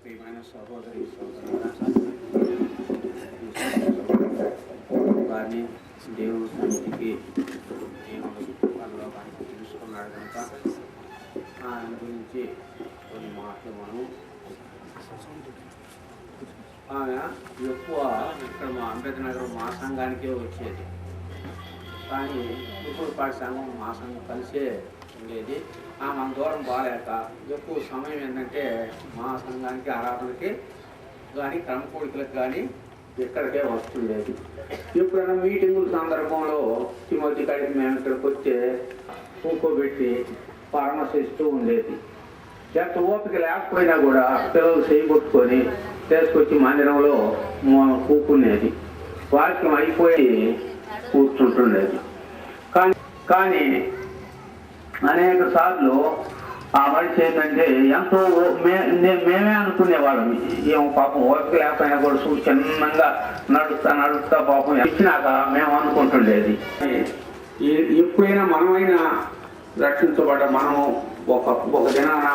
ప్రియమైన సహోదరి వారిని దేవుని సన్నిధికి పరలోకానికి తెలుసుకున్నాడు కనుక ఆయన గురించి కొన్ని మాటలు మనం ఆమె ఎక్కువ ఇక్కడ మా అంబేద్కర్ నగర్ మా సంఘానికే వచ్చేది, కానీ ఇప్పుడు పాటి సంఘం మా సంఘం కలిసే ఉండేది. మన దూరం బాగాలేక ఎక్కువ సమయం ఏంటంటే మా సంఘానికి ఆరాధనకి కానీ క్రమకోడికలకు కానీ ఇక్కడికే వస్తుండేది. ఎప్పుడైనా మీటింగుల సందర్భంలో తిమోతి కాడికి మేము ఇక్కడికి వచ్చే కూకోబెట్టి పరామర్శిస్తూ ఉండేది. ఎంత ఓపిక లేకపోయినా కూడా పిల్లలు చేయగొట్టుకొని తీసుకొచ్చి మందిరంలో కూకునేది, వాక్యం అయిపోయి కూర్చుంటుండేది. కానీ అనేక సార్లు ఆ మనిషి ఏంటంటే ఎంతో మేమే అనుకునేవాళ్ళం, ఏమో పాపం ఓపిక లేకపోయినా కూడా చిన్నంగా నడుస్తా పాపం ఇచ్చినాక మేము అనుకుంటుండేది. ఎప్పుడైనా మనమైనా రక్షించబడ్డ మనము ఒక దినాన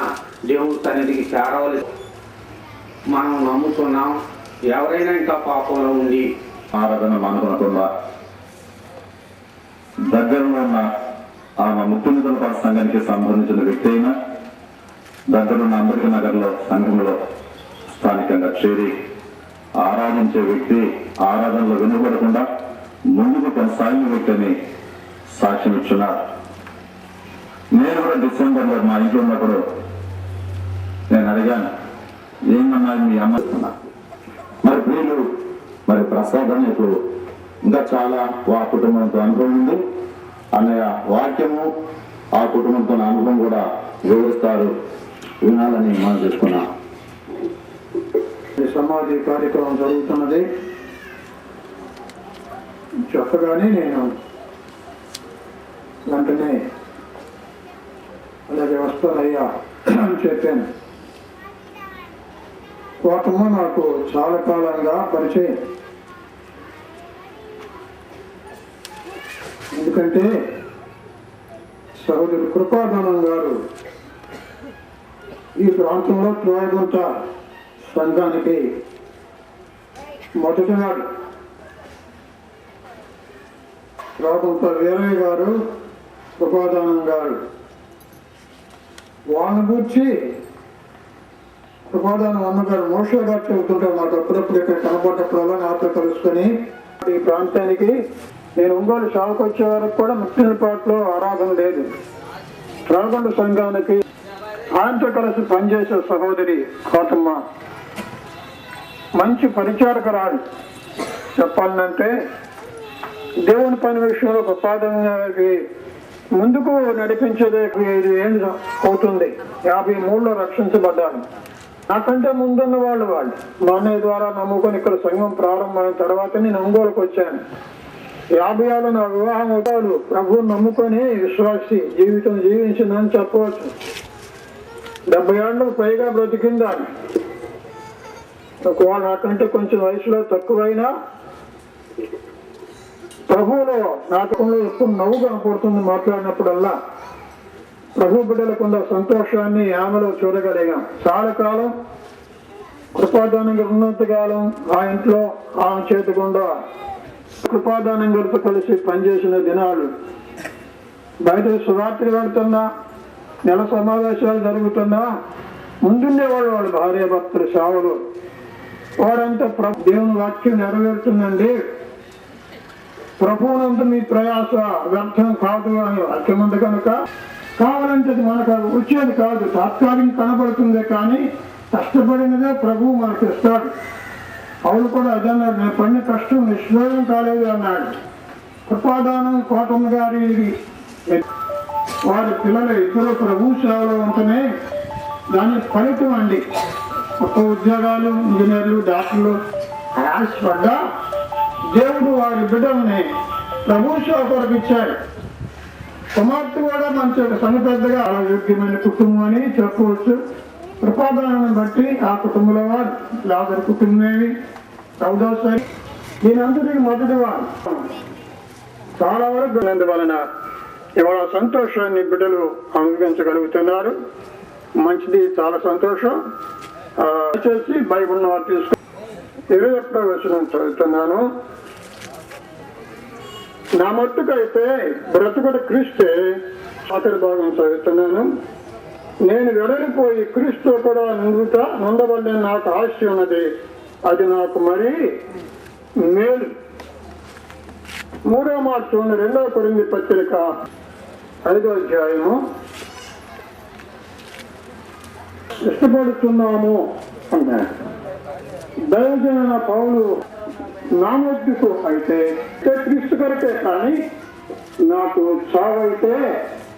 దేవుడి సన్నిధికి చేరవలసి మనం నమ్ముతున్నాం. ఎవరైనా ఇంకా పాపంలో ఉండి ఆరాధన మానుకునకుండా దగ్గరలో ఉన్న ఆమె ముఖ్యమంత్రుల సంఘానికి సంబంధించిన వ్యక్తి అయినా దగ్గరున్న అంబేద్కర్ నగర్లో సంఘంలో స్థానికంగా చేరి ఆరాధించే వ్యక్తి ఆరాధనలో వినబడకుండా ముందుకు కొనసాగిన వ్యక్తి అని సాక్ష్యం ఇచ్చున్నారు. నేను కూడా డిసెంబర్లో మా ఇంట్లో ఉన్నప్పుడు నేను అడిగాను, ఏమన్నా మీ అమ్మ మరి ప్రియులు మరి ప్రసాదం ఇప్పుడు ఇంకా చాలా ఆ కుటుంబంతో అనుభవం ఉంది అన్నయ్య, వాక్యము ఆ కుటుంబంతో అనుభవం కూడా వివరిస్తారు, వినాలని మనం చేసుకున్నాం. సమాధి కార్యక్రమం జరుగుతున్నది చెప్పగానే నేను వెంటనే అలాగే వస్తానయ్యా అని చెప్పాను. కోటము నాకు చాలా కాలంగా పరిచయం, ఎందుకంటే సహోదరు కృపాదానం గారు ఈ ప్రాంతంలో త్రోయగుంట సంఘానికి మొదటినాడు త్రోయగుంట వీరయ్య గారు, కృపాదానం గారు వాళ్ళని గురించి కృపాదానం అన్నగారు మోషే గారు చెబుతుంటారు. మాకు అప్పుడప్పుడు ఇక్కడ కనబడ్డప్పుడల్లా నాతో కలుసుకొని ఈ ప్రాంతానికి నేను ఒంగోలు షావుకు వచ్చే వరకు కూడా ముక్తిపాట్లో ఆరాధన లేదు. త్రోయగుంట సంఘానికి ఆయనతో కలిసి పనిచేసే సహోదరి కోటమ్మ మంచి పరిచారకురాలు. చెప్పాలంటే దేవుని పని విషయంలో కృపాదానానికి ముందుకు నడిపించేది 5 ఏళ్ళు అవుతుంది. 53లో రక్షించబడ్డాను. నాకంటే ముందున్న వాళ్ళు మా అన్నయ్య ద్వారా నమ్ముకొని ఇక్కడ సంఘం ప్రారంభమైన తర్వాత నేను ఒంగోలుకు వచ్చాను. 56లో నా వివాహం అవుతాడు. ప్రభువుని నమ్ముకొని విశ్వాసి జీవితం జీవించిందని చెప్పవచ్చు. 70 ఏళ్ళకు పైగా బ్రతికిందాన్ని. ఒకవేళ నాకంటే కొంచెం వయసులో తక్కువైనా ప్రభువులో నాటకంలో ఎప్పుడు నవ్వు కనపడుతుంది. మాట్లాడినప్పుడల్లా ప్రభు బిడ్డలకుండా సంతోషాన్ని ఆమెలో చూడగలిగాం. చాలా కాలం కృపాదానం ఉన్నంత కాలం ఆ ఇంట్లో ఆమె చేతి గుండా కృపాదానం గారితో కలిసి పనిచేసిన దినాలు. బయట శివరాత్రి వెళ్తున్నా, నెల సమావేశాలు జరుగుతున్నా ముందుండేవాళ్ళు వాళ్ళ భార్య భర్తలు సేవలు. వారంతా దేవుని వాక్యం నెరవేరుతుందండి, ప్రభువునందు మీ ప్రయాస వ్యర్థం కాదు అని వాక్యం ఉంది కనుక కావాలంటే అది మనకు వచ్చేది కాదు, తాత్కాలిక కనబడుతుందే కానీ కష్టపడినదే ప్రభువు మనకు ఇస్తాడు. అవును కూడా అదన్నాడు, నేను పడిన కష్టం నిష్ఫలం కాలేదు అన్నాడు. కృపాదానం కోటమ్మ గారి వారి పిల్లలు ఇద్దరు ప్రభు సేవలో ఉంటేనే దాని ఫలితం అండి. గొప్ప ఉద్యోగాలు, ఇంజనీర్లు, డాక్టర్లు ఆశపడ్డా దేవుడు వారి బిడ్డల్ని ప్రభు సేవ కొరకు ఇచ్చాడు. కుమార్తె కూడా మంచి ఒక పెద్దగా యోగ్యమైన కుటుంబం అని చెప్పవచ్చు. కృపాదానాన్ని బట్టి ఆ కుటుంబంలో వారు లాజరు కుటుంబమేమి రౌదాసారి దీనంతటికి మొదటి వారు చాలా వరకు వలన ఇవాళ సంతోషాన్ని బిడ్డలు అనుభవించగలుగుతున్నారు. మంచిది, చాలా సంతోషం. చేసి బైబిల్ తీసుకు 21వ వచనం చదువుతున్నాను. నా మట్టుకైతే బ్రతుకుడు క్రీస్తే. ఆఖరి భాగం చదువుతున్నాను. నేను వెడలిపోయి క్రీస్తు కూడా నొందవల్లని నాకు ఆశ ఉన్నది, అది నాకు మరీ మేలు. 3వ మాట చూడండి, 2వ కొరింథీ పత్రిక 5వ అధ్యాయము. ఇష్టపడుతున్నాము అన్నాడు. దైవజన పౌలు నా మధ్యకు అయితే క్రీస్తు కొరకే, కానీ నాకు చావైతే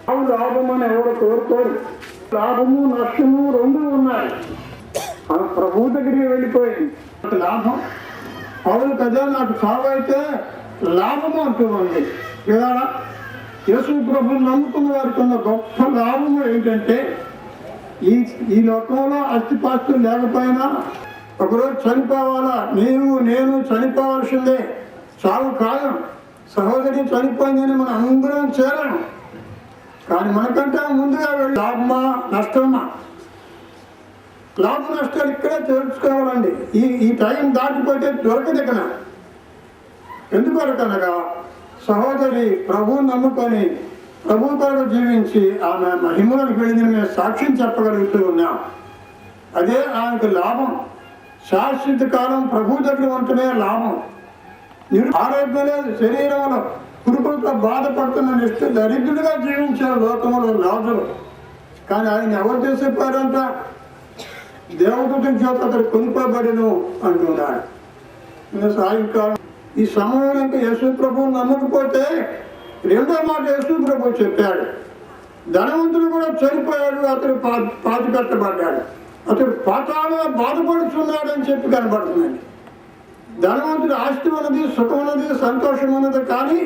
చావు లాభమని ఎవరు కోరుకోరు. లాభము నష్టము రెండు ఉన్నాయి. మన ప్రభు దగ్గరికి వెళ్ళిపోయింది లాభం. పౌలు కదా నాకు చావైతే లాభము అంటూ ఉంది కదా. యేసు ప్రభు నమ్ముకున్న వారికి ఉన్న గొప్ప లాభము ఏంటంటే, ఈ లోకంలో అస్థిపాస్తులు లేకపోయినా ఒకరోజు చనిపోవాలా, నేను చనిపోవాల్సిందే, చావు ఖాయం. సహోదరి చనిపోయిందని మనం అందరం చేరము, కానీ మనకంటే ముందుగా వెళ్ళి లాభమా నష్టమా, లాభ నష్టాలు ఇక్కడే తెలుసుకోవాలండి. ఈ టైం దాటిపోతే దొరకదు ఇక్కడ. ఎందుకొరకనగా సహోదరి ప్రభువు నమ్ముకొని ప్రభు కొరకు జీవించి ఆమె మహిమలకు వెళ్ళిందని మేము సాక్ష్యం చెప్పగలుగుతూ ఉన్నాం. అదే ఆమెకు లాభం. శాశ్వత కాలం ప్రభు దగ్గర ఉంటేనే లాభం. ఆరోగ్యం లేదు, శరీరంలో కురుకులతో బాధపడుతున్న నిష్ఠ దరిద్రుడిగా జీవించారు లోకంలో రాజులు. కానీ ఆయన ఎవరు చేసేపారంట, దేవదూత చేత అతడు కొనుక్కోబడిను అంటున్నాడు. సాయంకాలం ఈ సమయంలో ఇంకా యేసు ప్రభువు నమ్మకపోతే 2వ మాట యేసు ప్రభు చెప్పాడు. ధనవంతుడు కూడా చనిపోయాడు, అతడు పాతి పెట్టబడ్డాడు, అతడు పాతాళంగా బాధపడుతున్నాడు అని చెప్పి కనబడుతుందండి. ధనవంతుడు ఆస్తి ఉన్నది, సుఖం ఉన్నది, సంతోషం ఉన్నది, కానీ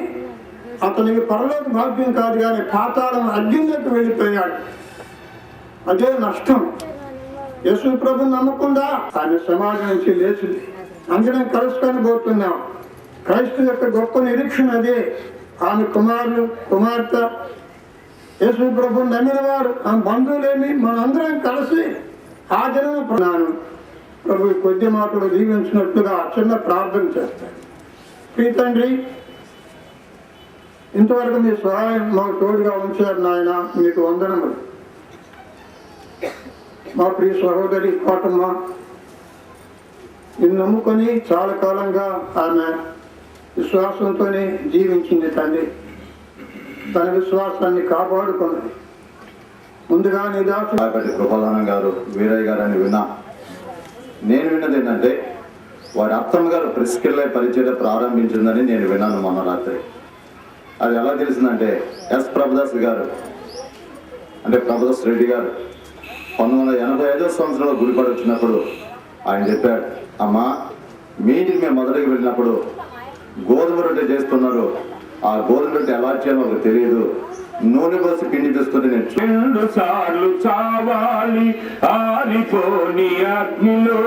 అతనికి పరలోక భాగ్యం కాదు, కానీ పాతాళం అగ్నిలోకి వెళ్ళిపోయాడు. అదే నష్టం. యేసు ప్రభు నమ్మకుండా ఆయన సమాజం నుంచి లేచింది. అందరం కలుసుకొని పోతున్నాం. క్రైస్తవ యొక్క గొప్ప నిరీక్షణ అదే. ఆమె కుమారులు కుమార్తె యేసు ప్రభు నమ్మిన వారు, ఆ బంధువులేమి మనందరం కలిసి ఆ జనం ప్రాణాను ప్రభు కొద్ది మాటలు దీవించినట్టుగా చిన్న ప్రార్థన చేస్తాను. ప్రియ తండ్రి, ఇంతవరకు మీ సహాయం మాకు తోడుగా ఉంచారు నాయన, మీకు వందనములు. మా ప్రియ సహోదరి కోటమ్మ నిన్ను నమ్ముకొని చాలా కాలంగా ఆమె విశ్వాసంతోనే జీవించింది తండ్రి. తన విశ్వాసాన్ని కాపాడుకున్నది. ముందుగా నీ దాసు కృపాదానం గారు, వీరయ్య గారు అని విన్నా. నేను విన్నది ఏంటంటే, వారి అత్తమ్మ గారు ప్రిస్కిల్లే పరిచయం ప్రారంభించిందని నేను విన్నాను మొన్న రాత్రి. అది ఎలా తెలిసిందంటే, ఎస్ ప్రభుదాస్ గారు అంటే ప్రభుదాస్ రెడ్డి గారు 1985వ సంవత్సరంలో గుడిపడి వచ్చినప్పుడు ఆయన చెప్పాడు, అమ్మా మీ ఇంటికి మేము మొదటికి వెళ్ళినప్పుడు గోధుమ రొట్టె చేస్తున్నారు, ఆ గోధుమ రొట్టె ఎలా చేయాలో నాకు తెలియదు, నూనె పోసి పిండి తీసుకుంటే నేను 2 సార్లు చావాలి ఆరిపోని అగ్నిలో,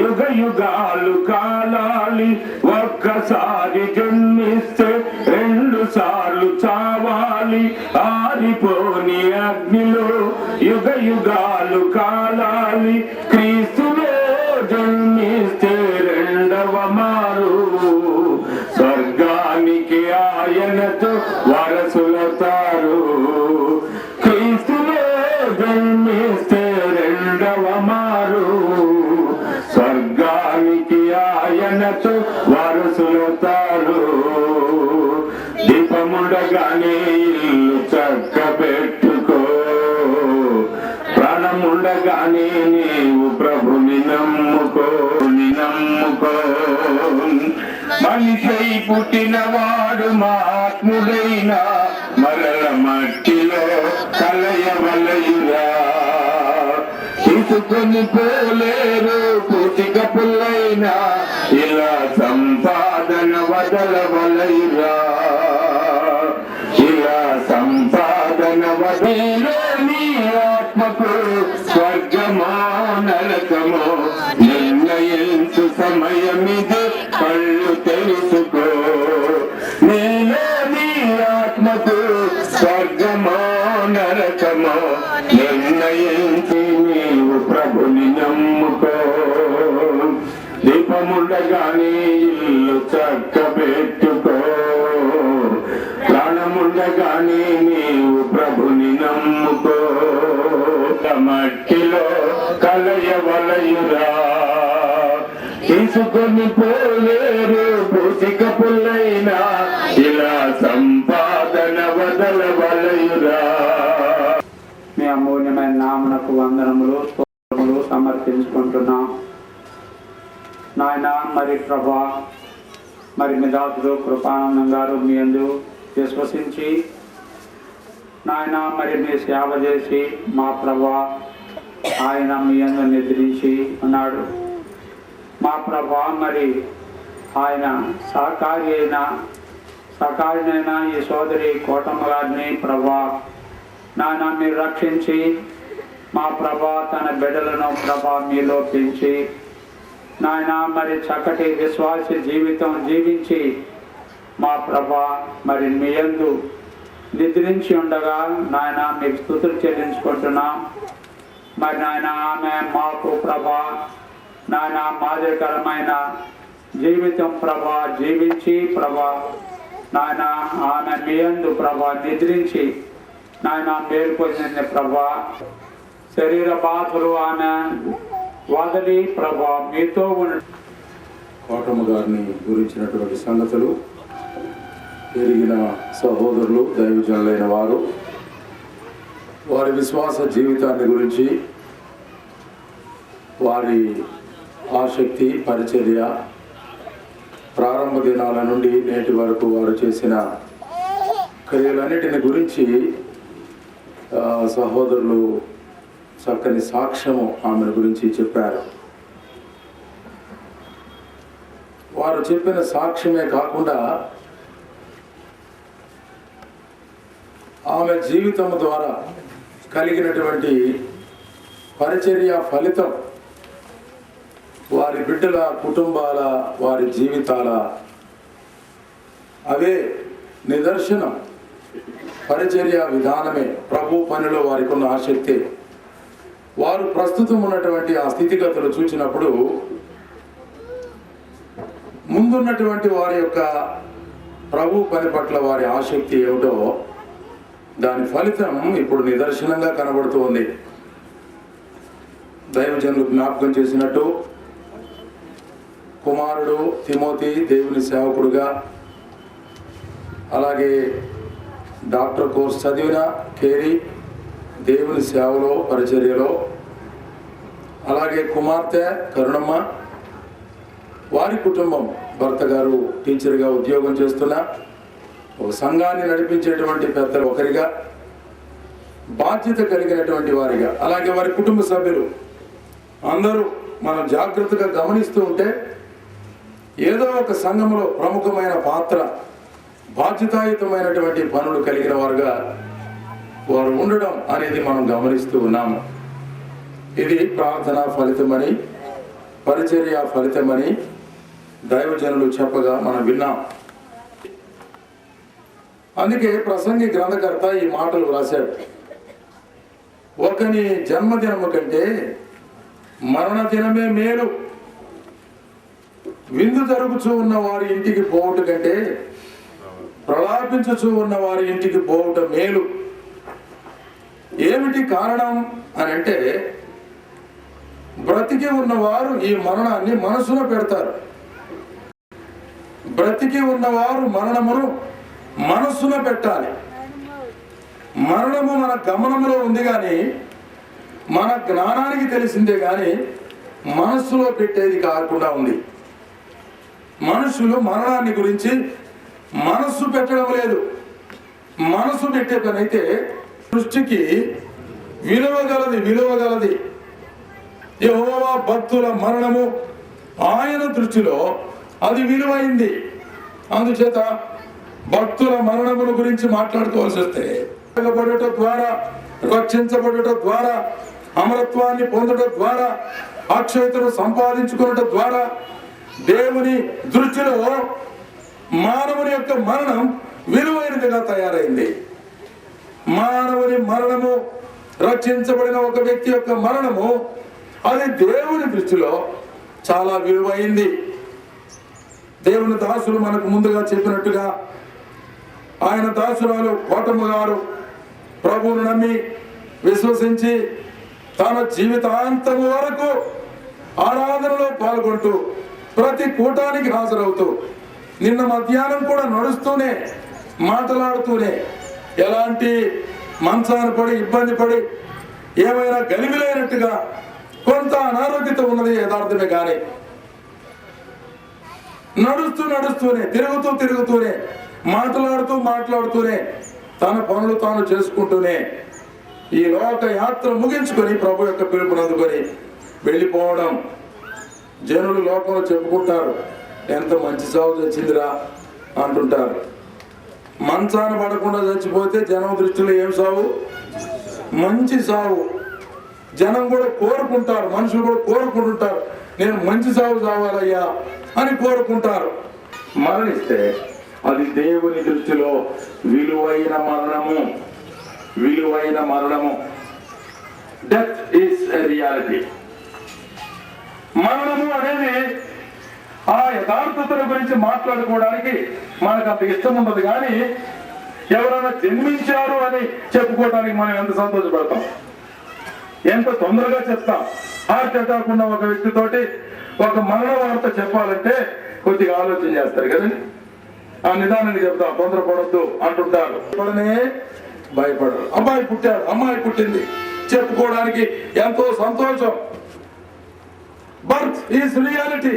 యుగ యుగాలు కాలాలి, ఒక్కసారి జన్మిస్తే 2 సార్లు చావాలి ఆరిపోని అగ్నిలో, యుగ యుగాలు కాలాలి, క్రీస్తులో జన్మిస్తే 2వ మారు స్వర్గానికి ఆయనతో వారసులవుతారు. క్రీస్తులో జన్మిస్తే 2వ మారు స్వర్గానికి ఆయనతో వారసులవుతారు. దీపముండగానే ఇల్లు చక్కబెట్టుకో, ప్రాణముండగానే నీవు ప్రభుని నమ్ముకో. మనిషై పుట్టినవాడు మహాత్ముడైన మరల మట్టిలో కలయవలయురా. తీసుకొని పోలేరు పూతిక పుల్లైనా, ఇలా సంపాదన వదలవలయురా. ఇలా సంపాదన వదలో నీ ఆత్మకు స్వర్గమో నరకమో నిర్ణయించు సమయమిది, కళ్ళు తెలుసుకో. నీలో నీ ఆత్మకు స్వర్గమో నరకమో నిర్ణయించి నీవు ప్రభుని నమ్ముకో. లాభముండగానే ఇల్లు చక్కబెట్టుకో, ప్రాణముండగానే నీవు ప్రభుని నమ్ముకో. మట్టిలో కలయవలయురా, తీసుకొని పోలేరు పూసిక పుల్లైనా, ఇలా సంపాదన వదలవలయురా. మీ అమూల్యమైన నామనకు వందనములు స్తోత్రములు సమర్పించుకుంటున్నాం నాయన. మరి ప్రభా, మరి మీ దాసుడు కృపానందం గారు మీ యందు విశ్వసించి నాయన మరి మీ సేవ చేసి మా ప్రభా ఆయన మీ యందు నిద్రించి ఉన్నాడు. మా ప్రభా మరి ఆయన సహకారినైనా ఈ సోదరి కోటమ్మ గారిని ప్రభా నాయన మీరు రక్షించి మా ప్రభా తన బిడ్డలను ప్రభా మీలో పెంచి నాయన మరి చక్కటి విశ్వాస జీవితం జీవించి మా ప్రభా మరి మీ యందు నిద్రించి ఉండగా నాయన మీకు స్తుతులు చెల్లించుకుంటున్నాం. మరి నాయన ఆమె మాకు ప్రభా నాయన మాదిరికరమైన జీవితం ప్రభా జీవించి ప్రభా నాయన ఆమె మీ యందు ప్రభా నిద్రించి నాయన మేలు పొందిన ప్రభా శరీర బాధలు ఆమె వదిలి ప్రభా మీతో ఉన్న కోటమ్మ గారిని గురించినటువంటి సంగతులు ఎరిగిన సహోదరులు దైవజనులైన వారు వారి విశ్వాస జీవితాన్ని గురించి, వారి ఆసక్తి పరిచర్య ప్రారంభ దినాల నుండి నేటి వరకు వారు చేసిన క్రియలన్నిటిని గురించి సహోదరులు చక్కని సాక్ష్యము ఆమె గురించి చెప్పారు. వారు చెప్పిన సాక్ష్యమే కాకుండా ఆమె జీవితం ద్వారా కలిగినటువంటి పరిచర్య ఫలితం వారి బిడ్డల కుటుంబాల వారి జీవితాల అవే నిదర్శనం. పరిచర్య విధానమే ప్రభు పనిలో వారికి ఉన్న ఆసక్తి. వారు ప్రస్తుతం ఉన్నటువంటి ఆ స్థితిగతులు చూసినప్పుడు ముందున్నటువంటి వారి యొక్క ప్రభు పని పట్ల వారి ఆసక్తి ఏమిటో దాని ఫలితం ఇప్పుడు నిదర్శనంగా కనబడుతోంది. దైవజనులు జ్ఞాపకం చేసినట్టు కుమారుడు తిమోతి దేవుని సేవకుడుగా, అలాగే డాక్టర్ కోర్స్ చదివిన కేరీ దేవుని సేవలో పరిచర్యలో, అలాగే కుమార్తె కరుణమ్మ వారి కుటుంబం భర్త గారు టీచర్గా ఉద్యోగం చేస్తున్న ఒక సంఘాన్ని నడిపించేటువంటి పెద్దలు ఒకరిగా, బాధ్యత కలిగినటువంటి వారిగా, అలాగే వారి కుటుంబ సభ్యులు అందరూ మనం జాగ్రత్తగా గమనిస్తూ ఉంటే ఏదో ఒక సంఘంలో ప్రముఖమైన పాత్ర, బాధ్యతాయుతమైనటువంటి పనులు కలిగిన వారుగా వారు ఉండడం అనేది మనం గమనిస్తూ ఉన్నాము. ఇది ప్రార్థన ఫలితమని, పరిచర్య ఫలితమని దైవజనులు చెప్పగా మనం విన్నాం. అందుకే ప్రసంగి గ్రంథకర్త ఈ మాటలు రాశాడు. ఒకని జన్మదినము కంటే మరణ దినమే మేలు, విందు జరుగుచూ ఉన్న వారి ఇంటికి పోవుట కంటే ప్రలాపించుచూ ఉన్న వారి ఇంటికి పోవుట మేలు. ఏమిటి కారణం అని అంటే, బ్రతికి ఉన్నవారు ఈ మరణాన్ని మనసులో పెడతారు. బ్రతికి ఉన్నవారు మరణమును మనస్సులో పెట్టాలి. మరణము మన గమనంలో ఉంది కానీ, మన జ్ఞానానికి తెలిసిందే కానీ మనస్సులో పెట్టేది కాకుండా ఉంది. మనుషులు మరణాన్ని గురించి మనస్సు పెట్టడం లేదు. మనస్సు పెట్టే పని అయితే సృష్టికి విలువగలది. యెహోవా భక్తుల మరణము ఆయన దృష్టిలో అది విలువైంది. అందుచేత భక్తుల మరణముల గురించి మాట్లాడుకోవాల్సి వస్తే ద్వారా, రక్షించబడుట ద్వారా, అమరత్వాన్ని పొందడం ద్వారా, అక్షయతను సంపాదించుకునడం ద్వారా దేవుని దృష్టిలో మానవుని యొక్క మరణం విలువైనదిగా తయారైంది. మానవుని మరణము, రక్షించబడిన ఒక వ్యక్తి యొక్క మరణము అది దేవుని దృష్టిలో చాలా విలువైంది. దేవుని దాసులు మనకు ముందుగా చెప్పినట్టుగా ఆయన దాసురాలు కోటమ్మ గారు ప్రభువును నమ్మి విశ్వసించి తన జీవితాంతం వరకు ఆరాధనలో పాల్గొంటూ ప్రతి కూటానికి హాజరవుతూ నిన్న మధ్యాహ్నం కూడా నడుస్తూనే మాట్లాడుతూనే ఎలాంటి మంచాన పడి ఇబ్బంది పడి ఏమైనా గలిమిలైనట్టుగా కొంత అనారోగ్యత ఉన్నది యథార్థమే కానీ నడుస్తూనే తిరుగుతూనే మాట్లాడుతూనే తన పనులు తాను చేసుకుంటూనే ఈ లోక యాత్ర ముగించుకొని ప్రభు యొక్క పిలుపుని అందుకొని వెళ్ళిపోవడం. జనులు లోకంలో చెప్పుకుంటారు, ఎంత మంచి సాగు వచ్చిందిరా అంటుంటారు. మంచాన పడకుండా చచ్చిపోతే జనం దృష్టిలో ఏం సాగు? మంచి సాగు. జనం కూడా కోరుకుంటారు, మనుషులు కూడా కోరుకుంటుంటారు, నేను మంచి సాగు సాగాలయ్యా అని కోరుకుంటారు. మరణిస్తే అది దేవుని దృష్టిలో విలువైన మరణము. Death is a reality. మరణము అనేది ఆ యథార్థతల గురించి మాట్లాడుకోవడానికి మనకు అంత ఇష్టం ఉండదు, కానీ ఎవరైనా జన్మించారు అని చెప్పుకోవడానికి మనం ఎంత సంతోషపడతాం, ఎంత తొందరగా చెప్తాం. హార్ట్ అటాక్ ఉన్న ఒక వ్యక్తితోటి ఒక మరణ వార్త చెప్పాలంటే కొద్దిగా ఆలోచన చేస్తారు కదండి. ఆ నిదానాన్ని చెప్తాం, తొందరపడొద్దు అంటుంటారు. భయపడరు. అబ్బాయి పుట్టాడు, అమ్మాయి పుట్టింది చెప్పుకోవడానికి ఎంతో సంతోషం. Birth is reality,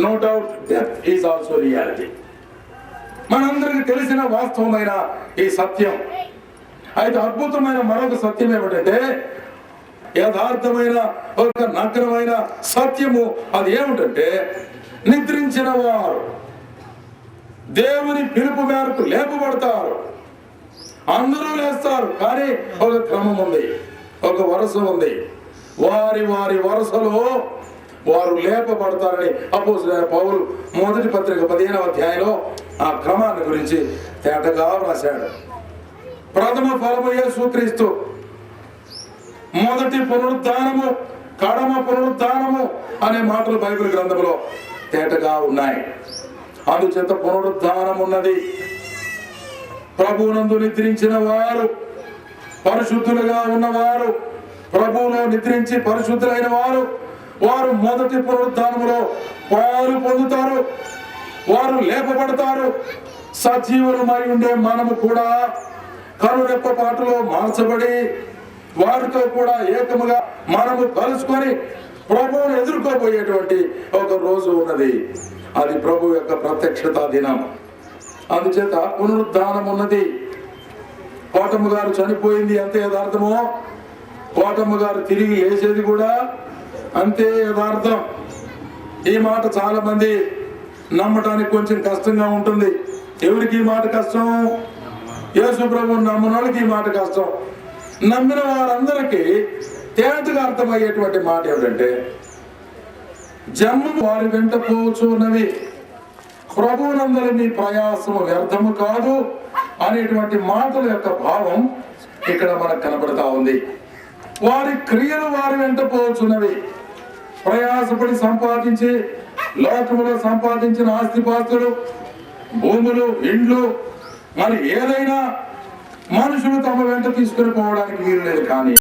no doubt death is also reality. మనందరికి తెలిసిన వాస్తవమైన ఈ సత్యం. అయితే అద్భుతమైన మరొక సత్యం ఏమిటంటే, యథార్థమైన ఒక నగ్నమైన సత్యము అది ఏమిటంటే, నిద్రించిన వారు దేవుని పిలుపు మేరకు లేపబడతారు. అందరూ లేస్తారు, కానీ ఒక క్రమం ఉంది, ఒక వరుస ఉంది. వారి వరుసలో వారు లేపబడతారని అపోస్తలుడైన పౌలు మొదటి పత్రిక 15వ అధ్యాయంలో ఆ క్రమాన్ని గురించి తేటగా రాశాడు. ప్రథమ ఫలము యేసుక్రీస్తు, మొదటి పునరుద్ధానము, కడమ పునరుద్ధానము అనే మాటలు బైబిల్ గ్రంథంలో తేటగా ఉన్నాయి. అందుచేత పునరుద్ధానం ఉన్నది. ప్రభువునందు నిద్రించిన వారు, పరిశుద్ధులుగా ఉన్నవారు, ప్రభువులో నిద్రించి పరిశుద్ధులైన వారు మొదటి పునరుద్ధానములో పాలు పొందుతారు. వారు లేపబడతారు. సజీవులమై ఉండే మనము కూడా కనురెప్పపాటులో మార్చబడి వారితో కూడా ఏకముగా మనము కలుసుకొని ప్రభువును ఎదుర్కోబోయేటువంటి ఒక రోజు ఉన్నది. అది ప్రభు యొక్క ప్రత్యక్షత దినం. అందుచేత పునరుద్ధానం ఉన్నది. కోటమ్మ గారు చనిపోయింది అంతే యథార్థమో, కోటమ్మ గారు తిరిగి లేచేది కూడా అంతే యథార్థం. ఈ మాట చాలా మంది నమ్మటానికి కొంచెం కష్టంగా ఉంటుంది. ఎవరికి ఈ మాట కష్టం? యేసు ప్రభువుని నమ్మిన వాళ్ళకి ఈ మాట కష్టం. నమ్మిన వారందరికీ తేటగా అర్థమయ్యేటువంటి మాట ఏమిటంటే, జన్మ వారి వెంట పోవచ్చు ఉన్నవి, ప్రభువునందరి మీ ప్రయాసము వ్యర్థము కాదు అనేటువంటి మాటల యొక్క భావం ఇక్కడ మనకు కనబడతా ఉంది. వారి క్రియలు వారి వెంట పోవచ్చున్నవి. ప్రయాసపడి సంపాదించి లోకములో సంపాదించిన ఆస్తిపాస్తులు, భూములు, ఇండ్లు, మరి ఏదైనా మనుషులు తమ వెంట తీసుకుని పోవడానికి వీలు లేదు. కానీ